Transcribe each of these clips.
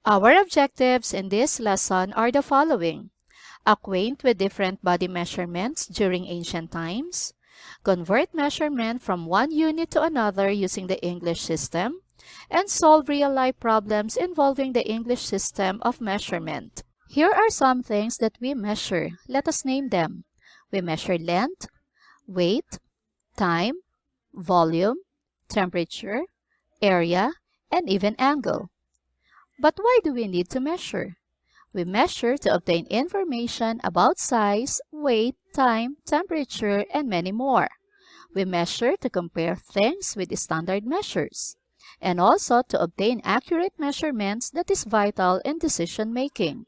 Our objectives in this lesson are the following: acquaint with different body measurements during ancient times, convert measurement from one unit to another using the English system, and solve real-life problems involving the English system of measurement. Here are some things that we measure. Let us name them. We measure length, weight, time, volume, temperature, area, and even angle. But why do we need to measure? We measure to obtain information about size, weight, time, temperature, and many more. We measure to compare things with standard measures, and also to obtain accurate measurements that is vital in decision making.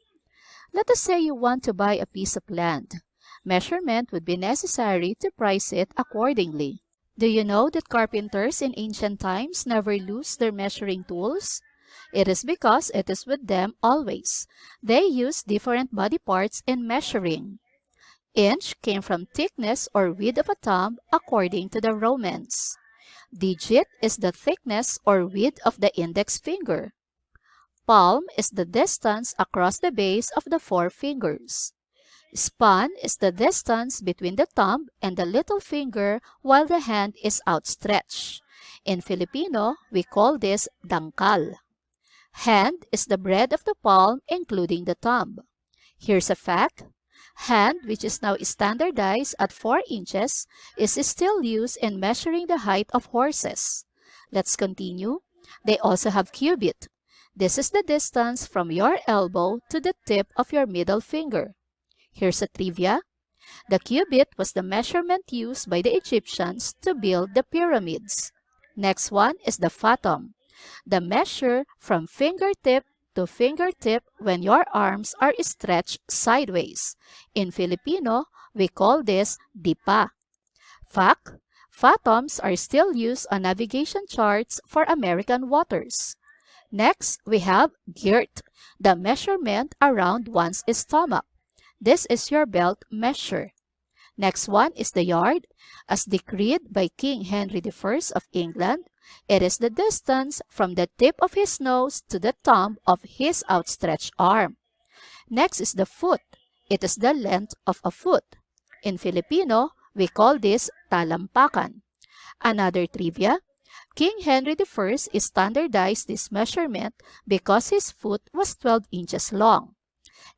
Let us say you want to buy a piece of land. Measurement would be necessary to price it accordingly. Do you know that carpenters in ancient times never lose their measuring tools? It is because it is with them always. They use different body parts in measuring. Inch came from thickness or width of a thumb according to the Romans. Digit is the thickness or width of the index finger. Palm is the distance across the base of the four fingers. Span is the distance between the thumb and the little finger while the hand is outstretched. In Filipino, we call this dangkal. Hand is the breadth of the palm, including the thumb. Here's a fact. Hand, which is now standardized at 4 inches, is still used in measuring the height of horses. Let's continue. They also have cubit. This is the distance from your elbow to the tip of your middle finger. Here's a trivia. The cubit was the measurement used by the Egyptians to build the pyramids. Next one is the fathom, the measure from fingertip to fingertip when your arms are stretched sideways. In Filipino, we call this dipa. Fact, fathoms are still used on navigation charts for American waters. Next, we have girt, the measurement around one's stomach. This is your belt measure. Next one is the yard. As decreed by King Henry I of England, it is the distance from the tip of his nose to the thumb of his outstretched arm. Next is the foot. It is the length of a foot. In Filipino, we call this talampakan. Another trivia, King Henry I standardized this measurement because his foot was 12 inches long.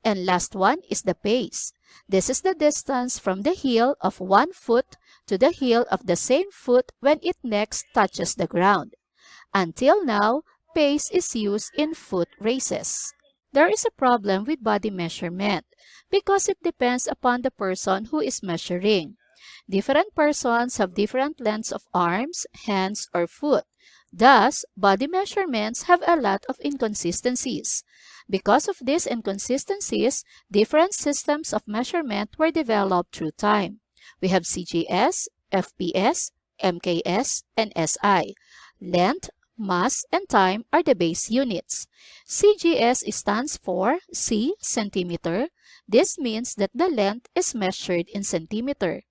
And last one is the pace. This is the distance from the heel of one foot to the heel of the same foot when it next touches the ground. Until now, pace is used in foot races. There is a problem with body measurement because it depends upon the person who is measuring. Different persons have different lengths of arms, hands, or foot. Thus, body measurements have a lot of inconsistencies. Because of these inconsistencies, different systems of measurement were developed through time. We have CGS, FPS, MKS, and SI. Length, mass, and time are the base units. CGS stands for C, centimeter. This means that the length is measured in centimeter.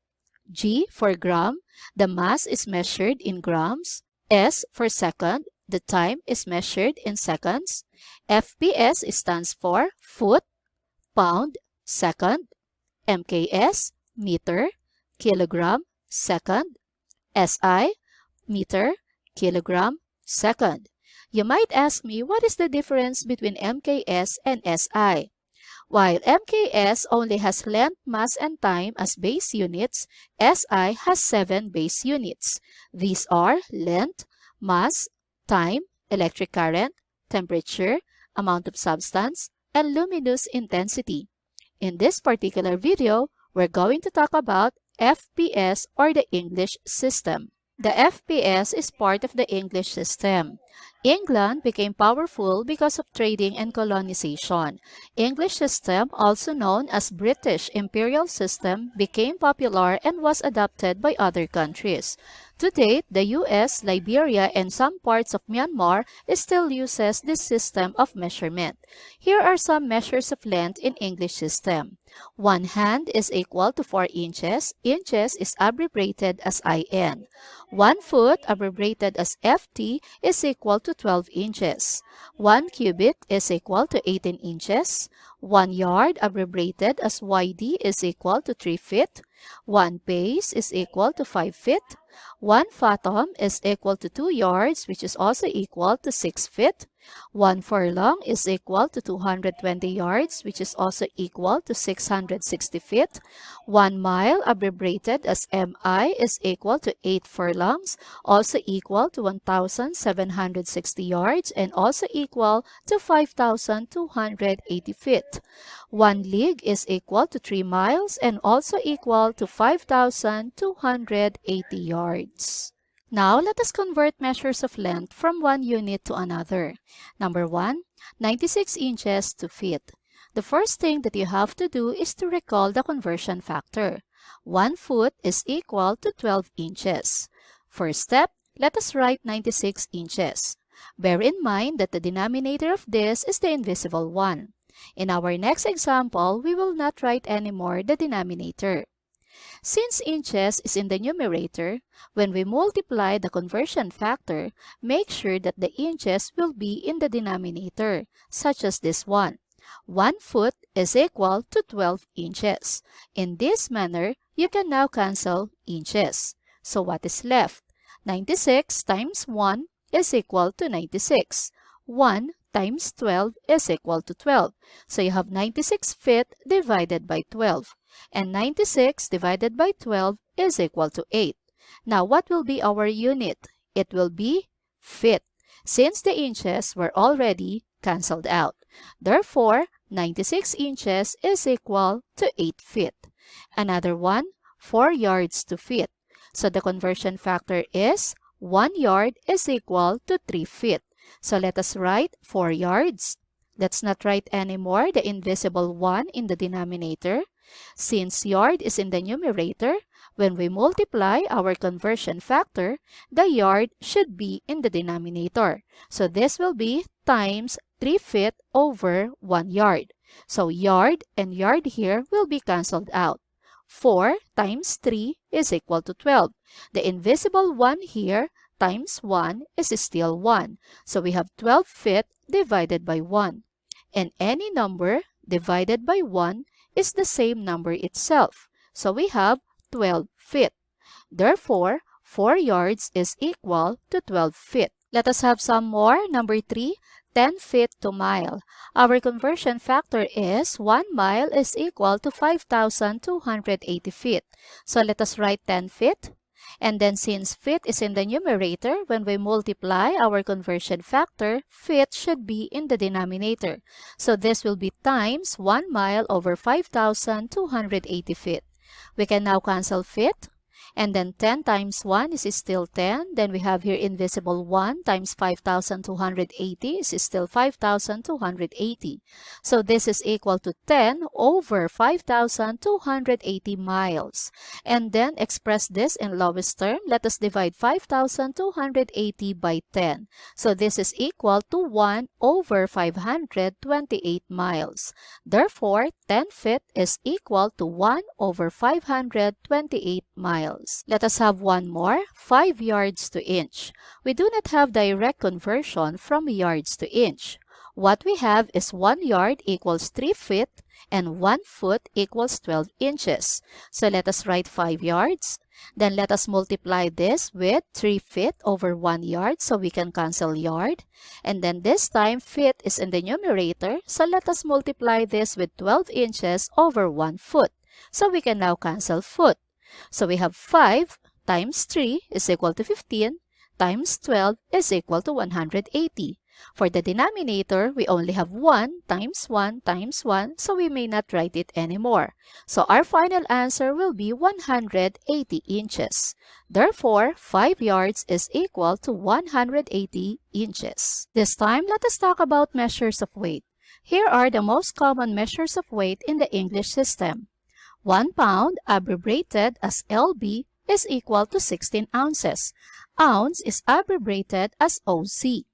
G for gram, the mass is measured in grams. S for second, the time is measured in seconds. FPS stands for foot, pound, second. MKS, meter, kilogram, second. SI, meter, kilogram, second. You might ask me, what is the difference between MKS and SI? While MKS only has length, mass, and time as base units, SI has 7 base units. These are length, mass, time, electric current, temperature, amount of substance, and luminous intensity. In this particular video, we're going to talk about FPS or the English system. The FPS is part of the English system. England became powerful because of trading and colonization. English system, also known as British Imperial System, became popular and was adopted by other countries. To date, the US, Liberia, and some parts of Myanmar still uses this system of measurement. Here are some measures of length in English system. 1 hand is equal to 4 inches. Inches is abbreviated as IN. 1 foot, abbreviated as FT, is equal to 12 inches. 1 cubit is equal to 18 inches. 1 yard, abbreviated as YD, is equal to 3 feet. 1 pace is equal to 5 feet. 1 fathom is equal to 2 yards, which is also equal to 6 feet. 1 furlong is equal to 220 yards, which is also equal to 660 feet. 1 mile, abbreviated as MI, is equal to 8 furlongs, also equal to 1,760 yards, and also equal to 5,280 feet. 1 league is equal to 3 miles, and also equal to 5,280 yards. Now, let us convert measures of length from one unit to another. Number 1, 96 inches to feet. The first thing that you have to do is to recall the conversion factor. 1 foot is equal to 12 inches. First step, let us write 96 inches. Bear in mind that the denominator of this is the invisible 1. In our next example, we will not write anymore the denominator. Since inches is in the numerator, when we multiply the conversion factor, make sure that the inches will be in the denominator, such as this one. 1 foot is equal to 12 inches. In this manner, you can now cancel inches. So what is left? 96 times 1 is equal to 96. 1 times 12 is equal to 12. So you have 96 feet divided by 12. And 96 divided by 12 is equal to 8. Now, what will be our unit? It will be feet, since the inches were already cancelled out. Therefore, 96 inches is equal to 8 feet. Another one, 4 yards to feet. So the conversion factor is 1 yard is equal to 3 feet. So let us write 4 yards. Let's not write anymore the invisible 1 in the denominator. Since yard is in the numerator, when we multiply our conversion factor, the yard should be in the denominator. So this will be times 3 feet over 1 yard. So yard and yard here will be cancelled out. 4 times 3 is equal to 12. The invisible 1 here times 1 is still 1. So we have 12 feet divided by 1. And any number divided by 1 is the same number itself. So we have 12 feet. Therefore, 4 yards is equal to 12 feet. Let us have some more. Number 3, 10 feet to mile. Our conversion factor is 1 mile is equal to 5,280 feet. So let us write 10 feet. And then since feet is in the numerator, when we multiply our conversion factor, feet should be in the denominator. So this will be times 1 mile over 5,280 feet. We can now cancel feet. And then 10 times 1 is still 10. Then we have here invisible 1 times 5,280 is still 5,280. So this is equal to 10 over 5,280 miles. And then express this in lowest term. Let us divide 5,280 by 10. So this is equal to 1 over 528 miles. Therefore, 10 feet is equal to 1 over 528 miles. Let us have one more, 5 yards to inch. We do not have direct conversion from yards to inch. What we have is 1 yard equals 3 feet and 1 foot equals 12 inches. So let us write 5 yards. Then let us multiply this with 3 feet over 1 yard, so we can cancel yard. And then this time, feet is in the numerator, so let us multiply this with 12 inches over 1 foot. So we can now cancel foot. So we have 5 times 3 is equal to 15 times 12 is equal to 180. For the denominator, we only have 1 times 1 times 1, so we may not write it anymore. So our final answer will be 180 inches. Therefore, 5 yards is equal to 180 inches. This time, let us talk about measures of weight. Here are the most common measures of weight in the English system. 1 pound, abbreviated as LB, is equal to 16 ounces. Ounce is abbreviated as OC.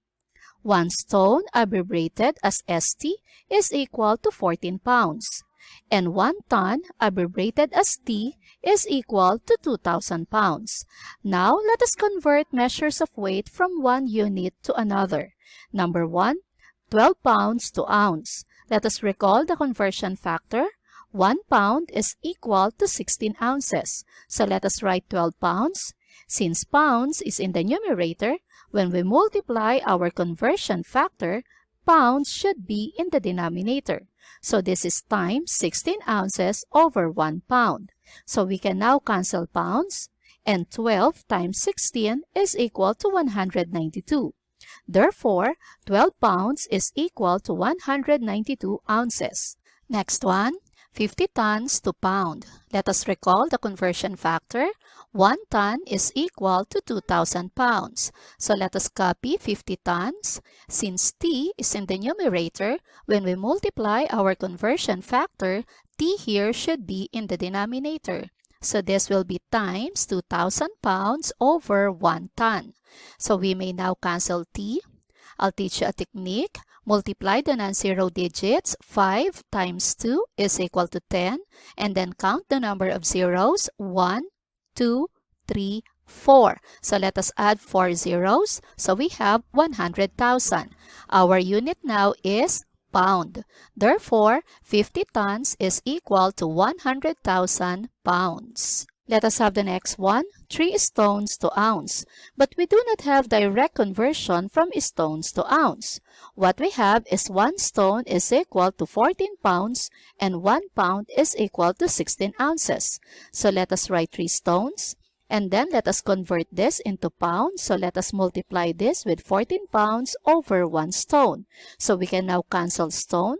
1 stone, abbreviated as ST, is equal to 14 pounds. And 1 ton, abbreviated as T, is equal to 2,000 pounds. Now, let us convert measures of weight from one unit to another. Number 1, 12 pounds to ounce. Let us recall the conversion factor. 1 pound is equal to 16 ounces. So let us write 12 pounds. Since pounds is in the numerator, when we multiply our conversion factor, pounds should be in the denominator. So this is times 16 ounces over 1 pound. So we can now cancel pounds, and 12 times 16 is equal to 192. Therefore, 12 pounds is equal to 192 ounces. Next one, 50 tons to pound. Let us recall the conversion factor. 1 ton is equal to 2,000 pounds. So let us copy 50 tons. Since T is in the numerator, when we multiply our conversion factor, T here should be in the denominator. So this will be times 2,000 pounds over 1 ton. So we may now cancel T. I'll teach you a technique. Multiply the non-zero digits. 5 times 2 is equal to 10. And then count the number of zeros. 1, 2, 3, 4. So let us add 4 zeros. So we have 100,000. Our unit now is pound. Therefore, 50 tons is equal to 100,000 pounds. Let us have the next one, 3 stones to ounce. But we do not have direct conversion from stones to ounce. What we have is 1 stone is equal to 14 pounds and 1 pound is equal to 16 ounces. So let us write 3 stones. And then let us convert this into pounds. So let us multiply this with 14 pounds over 1 stone. So we can now cancel stone.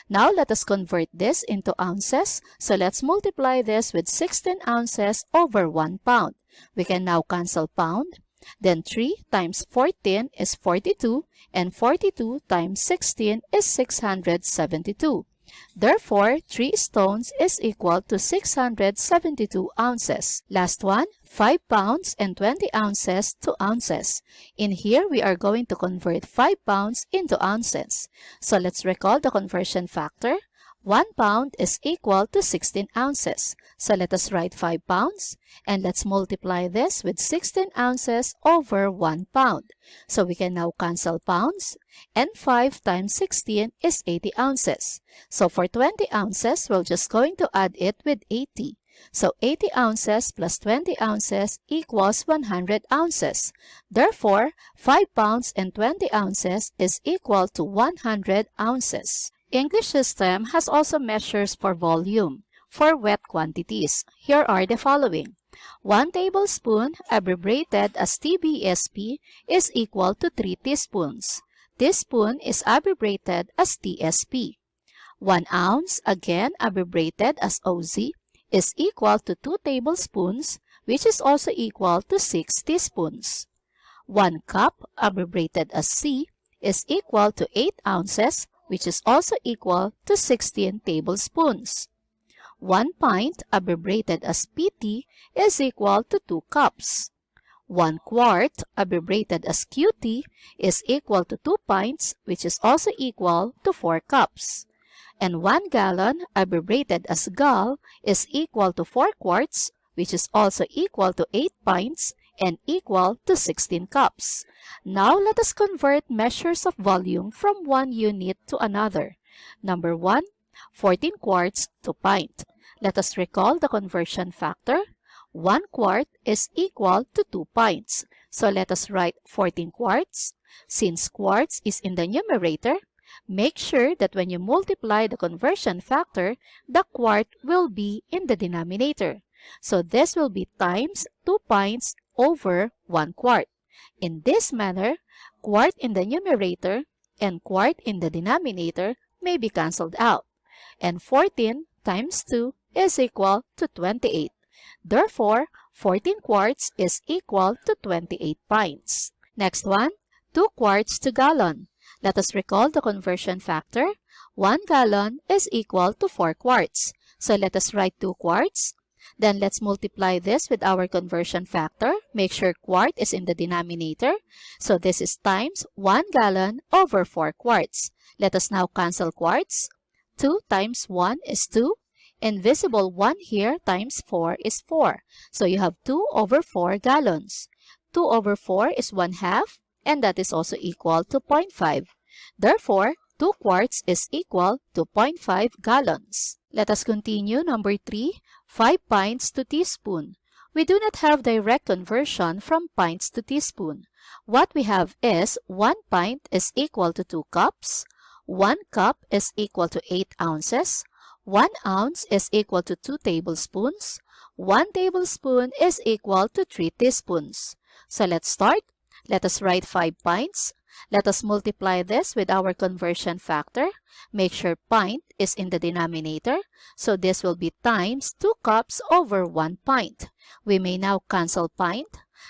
Now let us convert this into ounces. So let's multiply this with 16 ounces over 1 pound. We can now cancel pound. Then 3 times 14 is 42 and 42 times 16 is 672. Therefore, 3 stones is equal to 672 ounces. Last one, 5 pounds and 20 ounces to ounces. In here, we are going to convert 5 pounds into ounces. So let's recall the conversion factor. 1 pound is equal to 16 ounces. So let us write 5 pounds. And let's multiply this with 16 ounces over 1 pound. So we can now cancel pounds. And 5 times 16 is 80 ounces. So for 20 ounces, we're just going to add it with 80. So 80 ounces plus 20 ounces equals 100 ounces. Therefore, 5 pounds and 20 ounces is equal to 100 ounces. English system has also measures for volume. For wet quantities, here are the following. 1 tablespoon, abbreviated as TBSP, is equal to 3 teaspoons. Teaspoon is abbreviated as TSP. 1 ounce, again abbreviated as OZ, is equal to 2 tablespoons, which is also equal to 6 teaspoons. 1 cup, abbreviated as C, is equal to 8 ounces, which is also equal to 16 tablespoons. 1 pint, abbreviated as PT, is equal to 2 cups. 1 quart, abbreviated as QT, is equal to 2 pints, which is also equal to 4 cups. And 1 gallon, abbreviated as GAL, is equal to 4 quarts, which is also equal to 8 pints and equal to 16 cups. Now, let us convert measures of volume from one unit to another. Number 1, 14 quarts to pint. Let us recall the conversion factor. 1 quart is equal to 2 pints. So let us write 14 quarts. Since quarts is in the numerator, make sure that when you multiply the conversion factor, the quart will be in the denominator. So this will be times 2 pints over 1 quart. In this manner, quart in the numerator and quart in the denominator may be cancelled out. And 14 times 2 is equal to 28. Therefore, 14 quarts is equal to 28 pints. Next one, 2 quarts to gallon. Let us recall the conversion factor. 1 gallon is equal to 4 quarts. So let us write 2 quarts. Then let's multiply this with our conversion factor. Make sure quart is in the denominator. So this is times 1 gallon over 4 quarts. Let us now cancel quarts. 2 times 1 is 2. Invisible 1 here times 4 is 4. So you have 2 over 4 gallons. 2 over 4 is 1/2, and that is also equal to 0.5. Therefore, 2 quarts is equal to 0.5 gallons. Let us continue. Number 3, 5 pints to teaspoon. We do not have direct conversion from pints to teaspoon. What we have is 1 pint is equal to 2 cups, 1 cup is equal to 8 ounces, 1 ounce is equal to 2 tablespoons, 1 tablespoon is equal to 3 teaspoons. So let's start. Let us write 5 pints. Let us multiply this with our conversion factor. Make sure pint is in the denominator. So this will be times 2 cups over 1 pint. We may now cancel pint.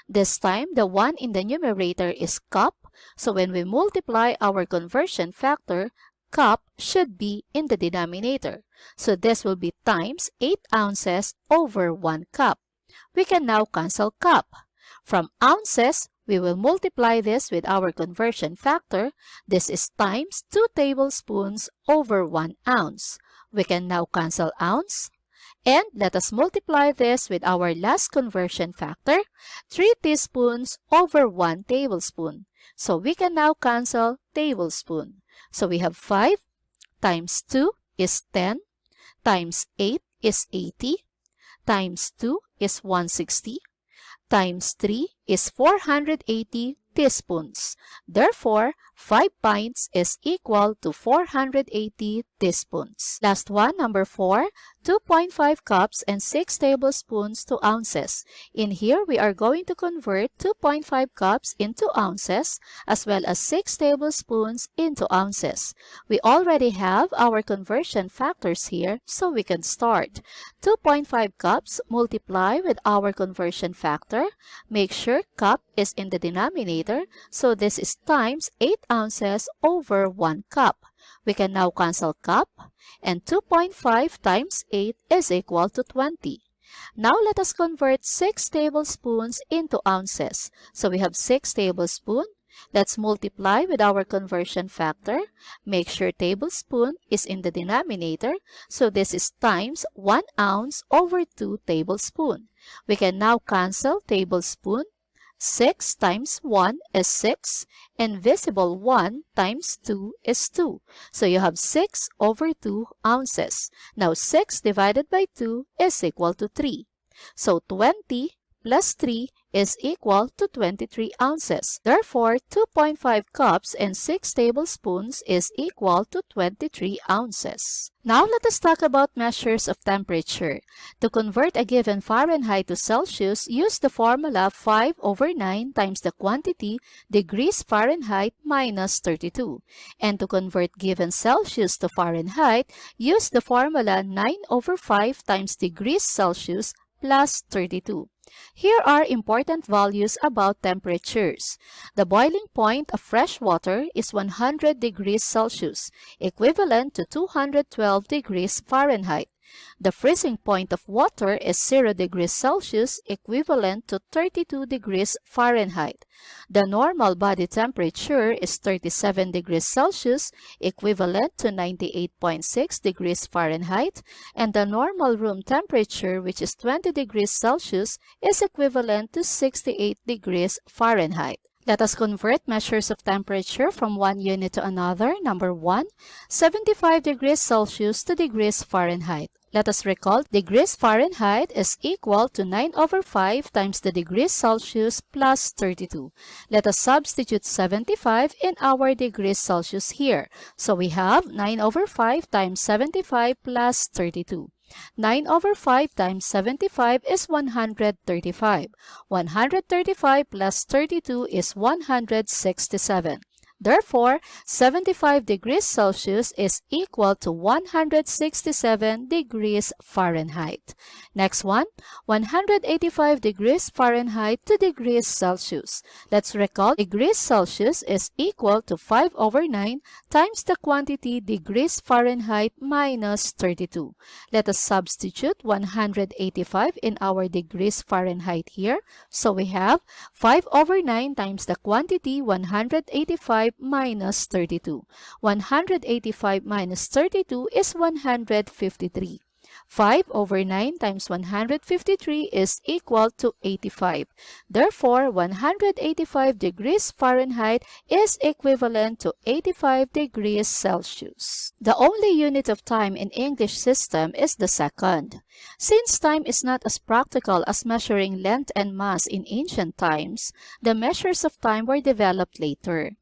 This time, the 1 in the numerator is cup. So when we multiply our conversion factor, cup should be in the denominator. So this will be times 8 ounces over 1 cup. We can now cancel cup. From ounces, we will multiply this with our conversion factor. This is times 2 tablespoons over 1 ounce. We can now cancel ounce. And let us multiply this with our last conversion factor, 3 teaspoons over 1 tablespoon. So we can now cancel tablespoon. So we have 5 times 2 is 10, times 8 is 80, times 2 is 160, times 3 is 480 teaspoons. Therefore, 5 pints is equal to 480 teaspoons. Last one, number 4, 2.5 cups and 6 tablespoons to ounces. In here, we are going to convert 2.5 cups into ounces as well as 6 tablespoons into ounces. We already have our conversion factors here, so we can start. 2.5 cups multiply with our conversion factor. Make sure cup is in the denominator, so this is times 8 ounces over 1 cup. We can now cancel cup, and 2.5 times 8 is equal to 20. Now let us convert 6 tablespoons into ounces. So we have 6 tablespoons. Let's multiply with our conversion factor. Make sure tablespoon is in the denominator, so this is times 1 ounce over 2 tablespoons. We can now cancel tablespoon. 6 times 1 is 6. Invisible 1 times 2 is 2. So you have 6 over 2 ounces. Now 6 divided by 2 is equal to 3. So 20 plus 3 is equal to 23 ounces. Therefore, 2.5 cups and 6 tablespoons is equal to 23 ounces. Now let us talk about measures of temperature. To convert a given Fahrenheit to Celsius, use the formula 5 over 9 times the quantity degrees Fahrenheit minus 32. And to convert given Celsius to Fahrenheit, use the formula 9 over 5 times degrees Celsius plus 32. Here are important values about temperatures. The boiling point of fresh water is 100 degrees Celsius, equivalent to 212 degrees Fahrenheit. The freezing point of water is 0 degrees Celsius, equivalent to 32 degrees Fahrenheit. The normal body temperature is 37 degrees Celsius, equivalent to 98.6 degrees Fahrenheit, and the normal room temperature, which is 20 degrees Celsius, is equivalent to 68 degrees Fahrenheit. Let us convert measures of temperature from one unit to another. Number 1, 75 degrees Celsius to degrees Fahrenheit. Let us recall degrees Fahrenheit is equal to 9 over 5 times the degrees Celsius plus 32. Let us substitute 75 in our degrees Celsius here. So we have 9 over 5 times 75 plus 32. 9 over 5 times 75 is 135. 135 plus 32 is 167. Therefore, 75 degrees Celsius is equal to 167 degrees Fahrenheit. Next one, 185 degrees Fahrenheit to degrees Celsius. Let's recall degrees Celsius is equal to 5 over 9 times the quantity degrees Fahrenheit minus 32. Let us substitute 185 in our degrees Fahrenheit here. So we have 5 over 9 times the quantity 185 minus 32. 185 minus 32 is 153. 5 over 9 times 153 is equal to 85. Therefore, 185 degrees Fahrenheit is equivalent to 85 degrees Celsius. The only unit of time in English system is the second. Since time is not as practical as measuring length and mass in ancient times, the measures of time were developed later.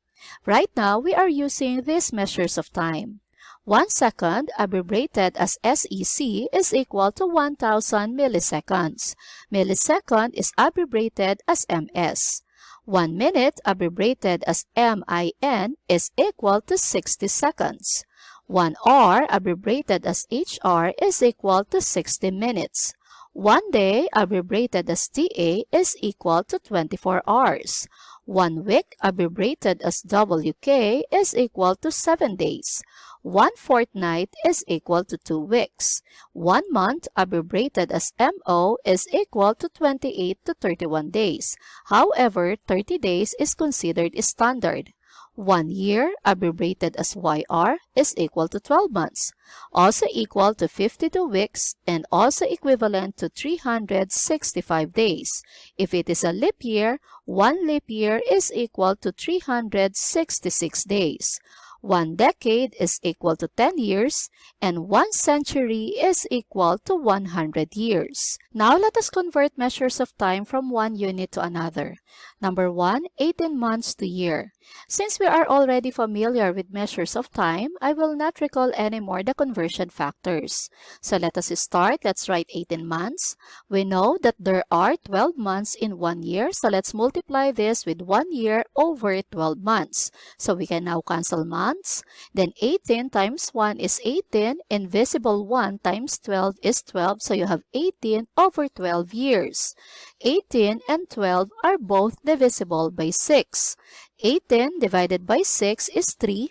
Right now, we are using these measures of time. 1 second, abbreviated as SEC, is equal to 1000 milliseconds. Millisecond is abbreviated as MS. 1 minute, abbreviated as MIN, is equal to 60 seconds. 1 hour, abbreviated as HR, is equal to 60 minutes. 1 day, abbreviated as TA, is equal to 24 hours. 1 week, abbreviated as WK, is equal to 7 days. 1 fortnight is equal to 2 weeks. 1 month, abbreviated as MO, is equal to 28 to 31 days. However, 30 days is considered standard. 1 year, abbreviated as YR, is equal to 12 months, also equal to 52 weeks, and also equivalent to 365 days. If it is a leap year, 1 leap year is equal to 366 days. 1 decade is equal to 10 years, and 1 century is equal to 100 years. Now let us convert measures of time from one unit to another. Number 1, 18 months to year. Since we are already familiar with measures of time, I will not recall anymore the conversion factors. So let us start. Let's write 18 months. We know that there are 12 months in 1 year, so let's multiply this with 1 year over 12 months. So we can now cancel months. Then 18 times 1 is 18. Invisible 1 times 12 is 12, so you have 18 over 12 years. 18 and 12 are both divisible by 6. 18 divided by 6 is 3.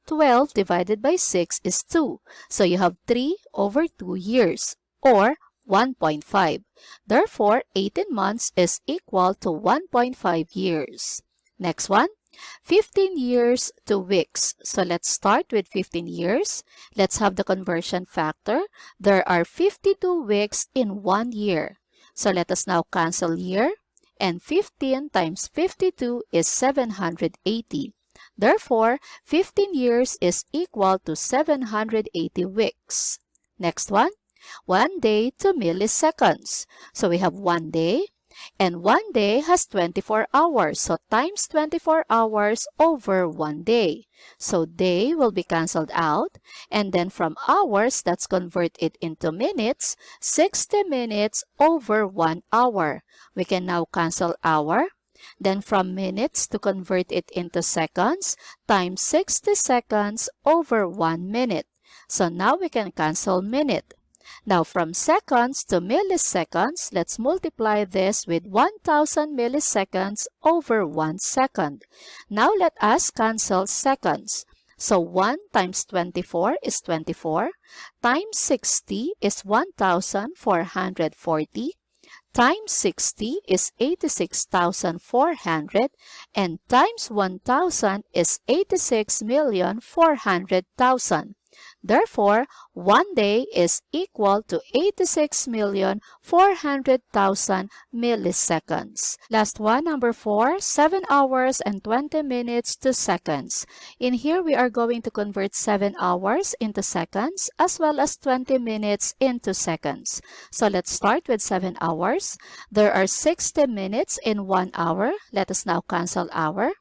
12 divided by 6 is 2. So you have 3 over 2 years, or 1.5. Therefore, 18 months is equal to 1.5 years. Next one, 15 years to weeks. So let's start with 15 years. Let's have the conversion factor. There are 52 weeks in 1 year. So let us now cancel year. And 15 times 52 is 780. Therefore, 15 years is equal to 780 weeks. Next one, 1 day to milliseconds. So we have 1 day, and 1 day has 24 hours. So times 24 hours over 1 day. So day will be cancelled out. And then from hours, let's convert it into minutes. 60 minutes over 1 hour. We can now cancel hour. Then from minutes to convert it into seconds, times 60 seconds over 1 minute. So now we can cancel minute. Now from seconds to milliseconds, let's multiply this with 1000 milliseconds over 1 second. Now let us cancel seconds. So 1 times 24 is 24, times 60 is 1440, times 60 is 86,400, and times 1000 is 86,400,000. Therefore, 1 day is equal to 86,400,000 milliseconds. Last one, number 4, 7 hours and 20 minutes to seconds. In here, we are going to convert 7 hours into seconds as well as 20 minutes into seconds. So let's start with 7 hours. There are 60 minutes in 1 hour. Let us now cancel hour.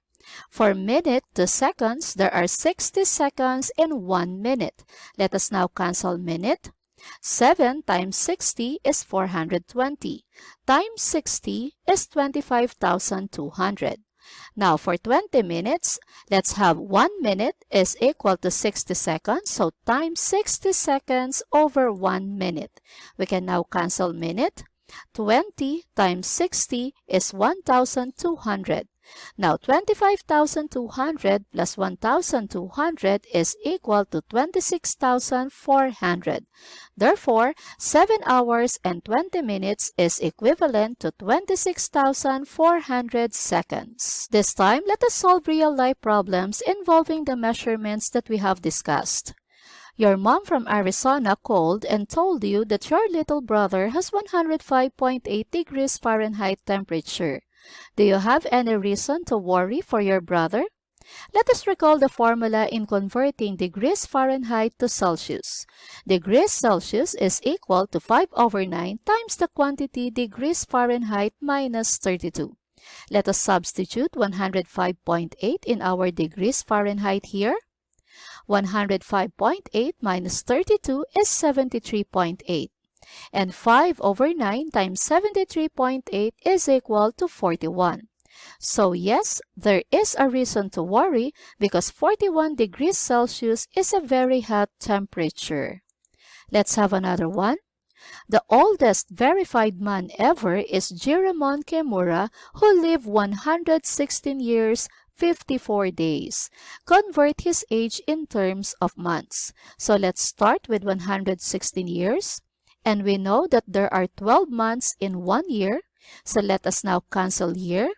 For minute to seconds, there are 60 seconds in 1 minute. Let us now cancel minute. 7 times 60 is 420. Times 60 is 25,200. Now for 20 minutes, let's have 1 minute is equal to 60 seconds. So times 60 seconds over 1 minute. We can now cancel minute. 20 times 60 is 1,200. Now, 25,200 plus 1,200 is equal to 26,400. Therefore, 7 hours and 20 minutes is equivalent to 26,400 seconds. This time, let us solve real-life problems involving the measurements that we have discussed. Your mom from Arizona called and told you that your little brother has 105.8 degrees Fahrenheit temperature. Do you have any reason to worry for your brother? Let us recall the formula in converting degrees Fahrenheit to Celsius. Degrees Celsius is equal to 5/9 times the quantity degrees Fahrenheit minus 32. Let us substitute 105.8 in our degrees Fahrenheit here. 105.8 minus 32 is 73.8. And 5/9 times 73.8 is equal to 41. So yes, there is a reason to worry because 41 degrees Celsius is a very hot temperature. Let's have another one. The oldest verified man ever is Jiremon Kimura, who lived 116 years, 54 days. Convert his age in terms of months. So let's start with 116 years. And we know that there are 12 months in 1 year. So let us now cancel year.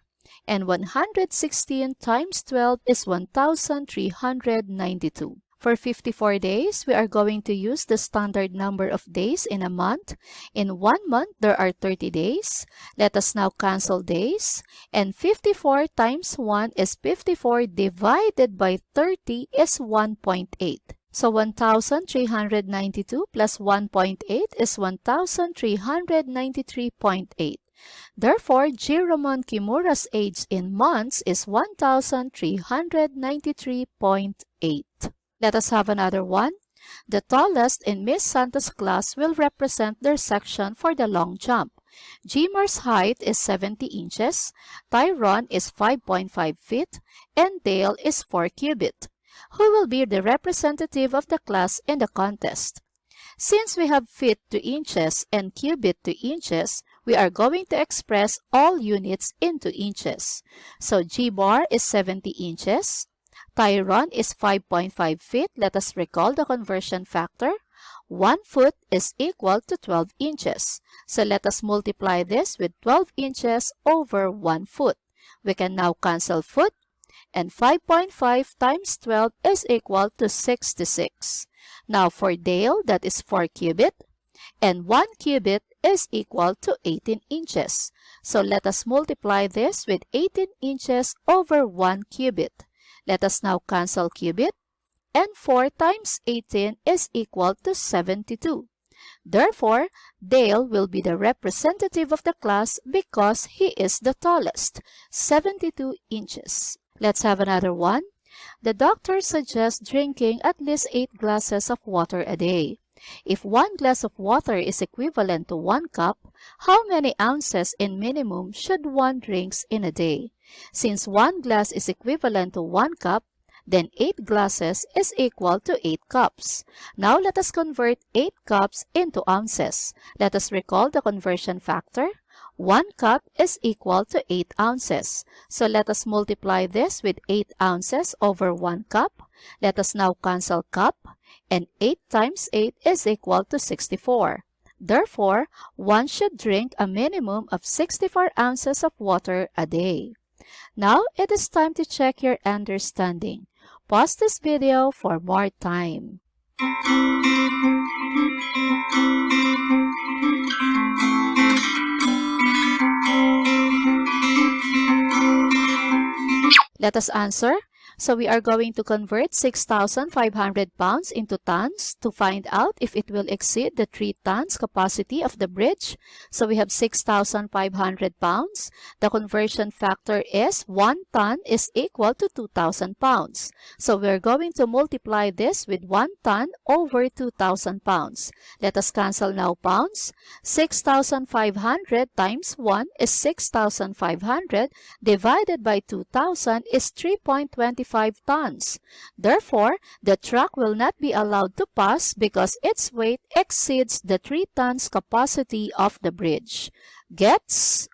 And 116 times 12 is 1,392. For 54 days, we are going to use the standard number of days in a month. In 1 month, there are 30 days. Let us now cancel days. And 54 times 1 is 54 divided by 30 is 1.8. So 1,392 plus 1.8 is 1,393.8. Therefore, Jiremon Kimura's age in months is 1,393.8. Let us have another one. The tallest in Miss Santa's class will represent their section for the long jump. Jimar's height is 70 inches, Tyron is 5.5 feet, and Dale is 4 cubits. Who will be the representative of the class in the contest? Since we have feet to inches and cubit to inches, we are going to express all units into inches. So G bar is 70 inches. Tyron is 5.5 feet. Let us recall the conversion factor. 1 foot is equal to 12 inches. So let us multiply this with 12 inches over 1 foot. We can now cancel foot. And 5.5 times 12 is equal to 66. Now for Dale, that is 4 cubit. And 1 cubit is equal to 18 inches. So let us multiply this with 18 inches over 1 cubit. Let us now cancel cubit. And 4 times 18 is equal to 72. Therefore, Dale will be the representative of the class because he is the tallest, 72 inches. Let's have another one. The doctor suggests drinking at least 8 glasses of water a day. If 1 glass of water is equivalent to 1 cup, how many ounces in minimum should one drink in a day? Since 1 glass is equivalent to 1 cup, then 8 glasses is equal to 8 cups. Now let us convert 8 cups into ounces. Let us recall the conversion factor. 1 cup is equal to 8 ounces. So let us multiply this with 8 ounces over 1 cup. Let us now cancel cup. And 8 times 8 is equal to 64. Therefore, one should drink a minimum of 64 ounces of water a day. Now, it is time to check your understanding. Pause this video for more time. Let us answer. So we are going to convert 6,500 pounds into tons to find out if it will exceed the 3 tons capacity of the bridge. So we have 6,500 pounds. The conversion factor is 1 ton is equal to 2,000 pounds. So we're going to multiply this with 1 ton over 2,000 pounds. Let us cancel now pounds. 6,500 times 1 is 6,500 divided by 2,000 is 3.25 tons. Therefore, the truck will not be allowed to pass because its weight exceeds the 3 tons capacity of the bridge. Gets?